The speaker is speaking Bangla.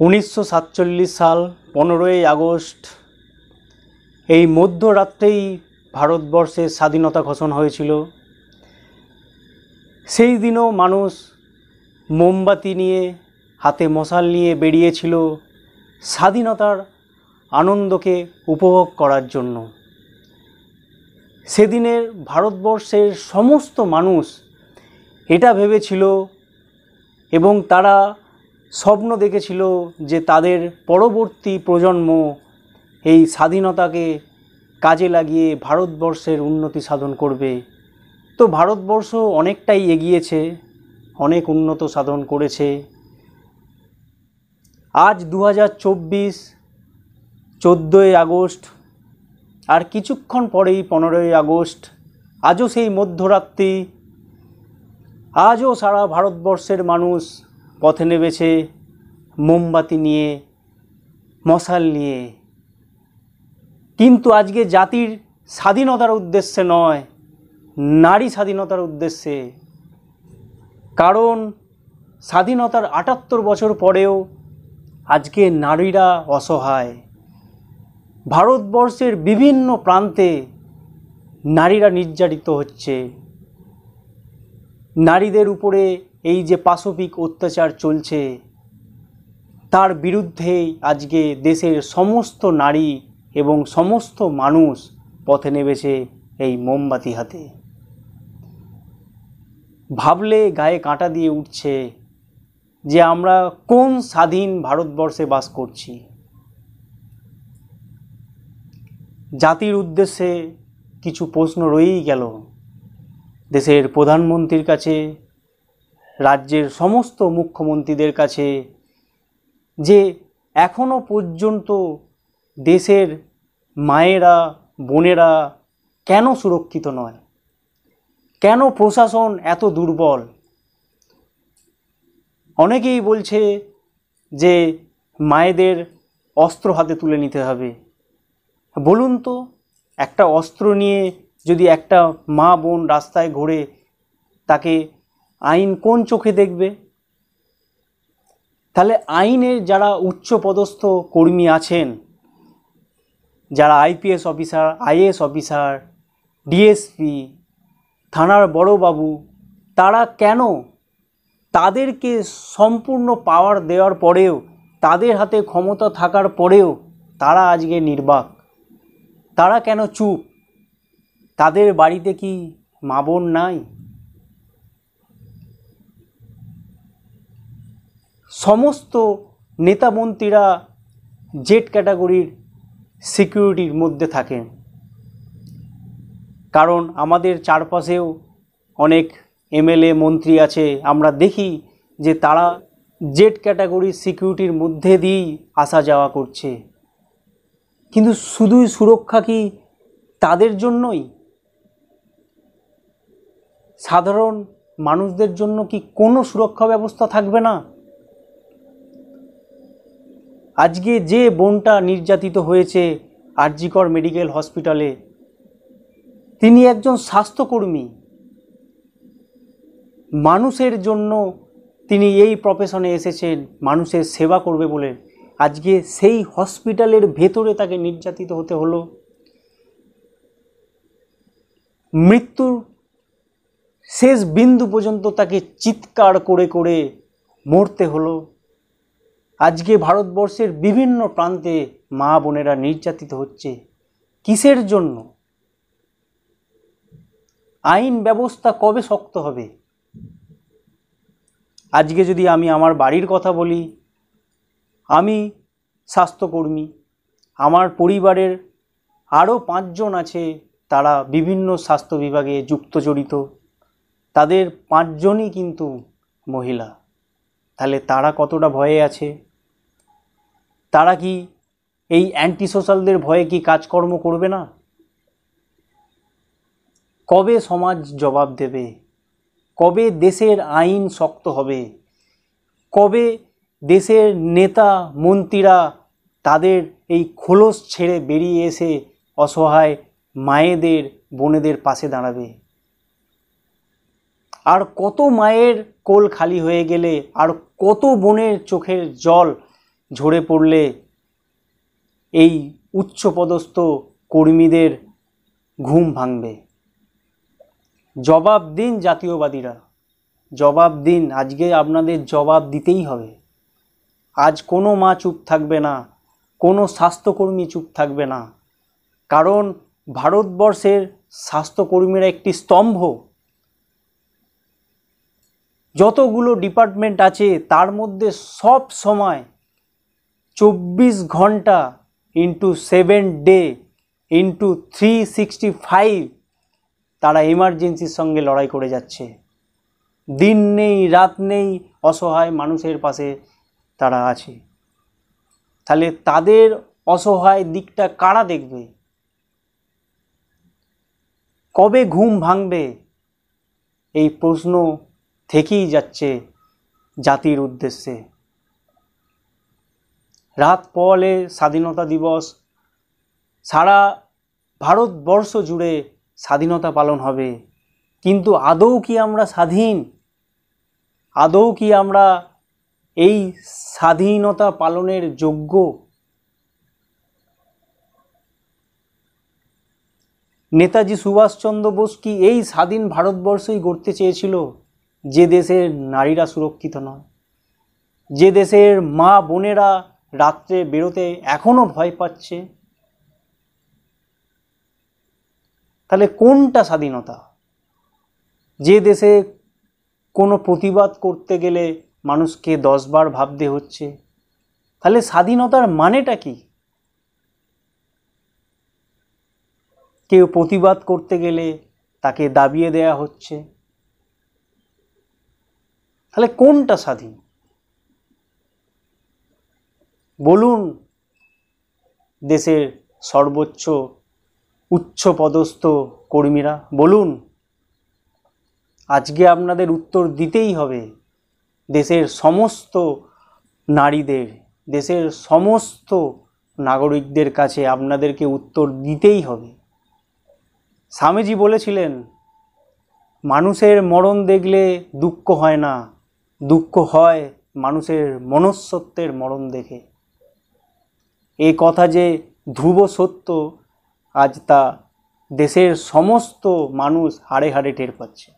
1947 সাল 15ই আগস্ট এই মধ্যরাত্রেই ভারতবর্ষের স্বাধীনতা ঘোষণা হয়েছিল। সেই দিনও মানুষ মোমবাতি নিয়ে হাতে মশাল নিয়ে বেরিয়েছিল স্বাধীনতার আনন্দকে উপভোগ করার জন্য। সেদিনের ভারতবর্ষের সমস্ত মানুষ এটা ভেবেছিল এবং তারা স্বপ্ন দেখেছিল যে তাদের পরবর্তী প্রজন্ম এই স্বাধীনতাকে কাজে লাগিয়ে ভারতবর্ষের উন্নতি সাধন করবে। তো ভারতবর্ষ অনেকটাই এগিয়েছে, অনেক উন্নত সাধন করেছে। আজ 2024, 14ই আগস্ট, আর কিছুক্ষণ পরেই 15ই আগস্ট। আজও সেই মধ্যরাত্রি, আজও সারা ভারতবর্ষের মানুষ পথে নেমেছে মোমবাতি নিয়ে, মশাল নিয়ে। কিন্তু আজকে জাতির স্বাধীনতার উদ্দেশ্যে নয়, নারী স্বাধীনতার উদ্দেশ্যে। কারণ স্বাধীনতার 78 বছর পরেও আজকে নারীরা অসহায়। ভারতবর্ষের বিভিন্ন প্রান্তে নারীরা নির্যাতিত হচ্ছে। নারীদের উপরে এই যে পাশবিক অত্যাচার চলছে, তার বিরুদ্ধেই আজকে দেশের সমস্ত নারী এবং সমস্ত মানুষ পথে নেমেছে এই মোমবাতি হাতে। ভাবলে গায়ে কাঁটা দিয়ে উঠছে যে আমরা কোন স্বাধীন ভারতবর্ষে বাস করছি। জাতির উদ্দেশ্যে কিছু প্রশ্ন রয়েই গেল দেশের প্রধানমন্ত্রীর কাছে, রাজ্যের সমস্ত মুখ্যমন্ত্রীদের কাছে, যে এখনো পর্যন্ত দেশের মায়েরা, বোনেরা কেন সুরক্ষিত নয়? কেন প্রশাসন এত দুর্বল? অনেকেই বলছে যে মায়েদের অস্ত্র হাতে তুলে নিতে হবে। বলুন তো, একটা অস্ত্র নিয়ে যদি একটা মা বোন রাস্তায় ঘোরে, তাকে আইন কোন চোখে দেখবে? তাহলে আইনের যারা উচ্চপদস্থ কর্মী আছেন, যারা IPS officer, IAS officer, DSP, থানার বড়বাবু, তারা কেন তাদেরকে সম্পূর্ণ পাওয়ার দেওয়ার পরেও, তাদের হাতে ক্ষমতা থাকার পরেও তারা আজকে নির্বাক? তারা কেন চুপ? তাদের বাড়িতে কি মা বোন নাই? সমস্ত নেতা মন্ত্রীরা জেড ক্যাটাগরির সিকিউরিটির মধ্যে থাকেন। কারণ আমাদের চারপাশেও অনেক এমএলএ মন্ত্রী আছে, আমরা দেখি যে তারা জেড ক্যাটাগরির সিকিউরিটির মধ্যে দিয়েই আসা যাওয়া করছে। কিন্তু শুধুই সুরক্ষা কি তাদের জন্যই? সাধারণ মানুষদের জন্য কি কোনো সুরক্ষা ব্যবস্থা থাকবে না? আজকে যে বোনটা নির্যাতিত হয়েছে আরজিকর মেডিকেল হসপিটালে, তিনি একজন স্বাস্থ্যকর্মী। মানুষের জন্য তিনি এই প্রফেশনে এসেছেন, মানুষের সেবা করবে বলে। আজকে সেই হসপিটালের ভেতরে তাকে নির্যাতিত হতে হলো। মৃত্যুর শেষ বিন্দু পর্যন্ত তাকে চিৎকার করে করে মরতে হলো। আজকে ভারতবর্ষের বিভিন্ন প্রান্তে মা বোনেরা নির্যাতিত হচ্ছে। কিসের জন্য? আইন ব্যবস্থা কবে শক্ত হবে? আজকে যদি আমি আমার বাড়ির কথা বলি, আমি স্বাস্থ্যকর্মী, আমার পরিবারের আরও 5 জন আছে, তারা বিভিন্ন স্বাস্থ্য বিভাগে জড়িত। তাদের 5 জনই কিন্তু মহিলা। তাহলে তারা কতটা ভয়ে আছে? তারা কি এই অ্যান্টি সোশ্যালদের ভয়ে কি কাজকর্ম করবে না? কবে সমাজ জবাব দেবে? কবে দেশের আইন শক্ত হবে? কবে দেশের নেতা মন্ত্রীরা তাদের এই খোলস ছেড়ে বেরিয়ে এসে অসহায় মায়েদের, বোনেদের পাশে দাঁড়াবে? আর কত মায়ের কোল খালি হয়ে গেলে, আর কত বোনের চোখের জল ঝরে পড়লে এই উচ্চপদস্থ কর্মীদের ঘুম ভাঙবে। জবাব দিন জাতীয়বাদীরা, জবাব দিন। আজকে আপনাদের জবাব দিতেই হবে। আজ কোনো মা চুপ থাকবে না, কোনো স্বাস্থ্যকর্মী চুপ থাকবে না, কারণ ভারতবর্ষের স্বাস্থ্যকর্মীরা একটি স্তম্ভ। যতগুলো ডিপার্টমেন্ট আছে তার মধ্যে সব সময় 24 ঘন্টা ইন্টু 7 ডে ইন্টু 365 তারা এমার্জেন্সির সঙ্গে লড়াই করে যাচ্ছে। দিন নেই রাত নেই অসহায় মানুষের পাশে তারা আছে। তাহলে তাদের অসহায় দিকটা কারা দেখবে? কবে ঘুম ভাঙবে? এই প্রশ্ন থেকেই যাচ্ছে জাতির উদ্দেশ্যে। রাত পোহালে স্বাধীনতা দিবস, সারা ভারতবর্ষ জুড়ে স্বাধীনতা পালন হবে, কিন্তু আদৌ কি আমরা স্বাধীন? আদৌ কি আমরা এই স্বাধীনতা পালনের যোগ্য? নেতাজি সুভাষচন্দ্র বোস কি এই স্বাধীন ভারতবর্ষই গড়তে চেয়েছিল, যে দেশের নারীরা সুরক্ষিত নয়, যে দেশের মা বোনেরা রাত্রে বেরোতে এখনো ভয় পাচ্ছে? তাহলে কোনটা স্বাধীনতা? যে দেশে কোনো প্রতিবাদ করতে গেলে মানুষকে 10 বার ভাবতে হচ্ছে, তাহলে স্বাধীনতার মানেটা কি? কেউ প্রতিবাদ করতে গেলে তাকে দাবিয়ে দেয়া হচ্ছে, তাহলে কোনটা স্বাধীন? বলুন দেশের সর্বোচ্চ উচ্চপদস্থ কর্মীরা, বলুন। আজকে আপনাদের উত্তর দিতেই হবে। দেশের সমস্ত নারীদের, দেশের সমস্ত নাগরিকদের কাছে আপনাদেরকে উত্তর দিতেই হবে। স্বামীজি বলেছিলেন, মানুষের মরণ দেখলে দুঃখ হয় না, দুঃখ হয় মানুষের মনুষ্যত্বের মরণ দেখে। এই কথা যে ধ্রুব সত্য, আজ তা দেশের সমস্ত মানুষ হাড়ে হাড়ে টের পাচ্ছে।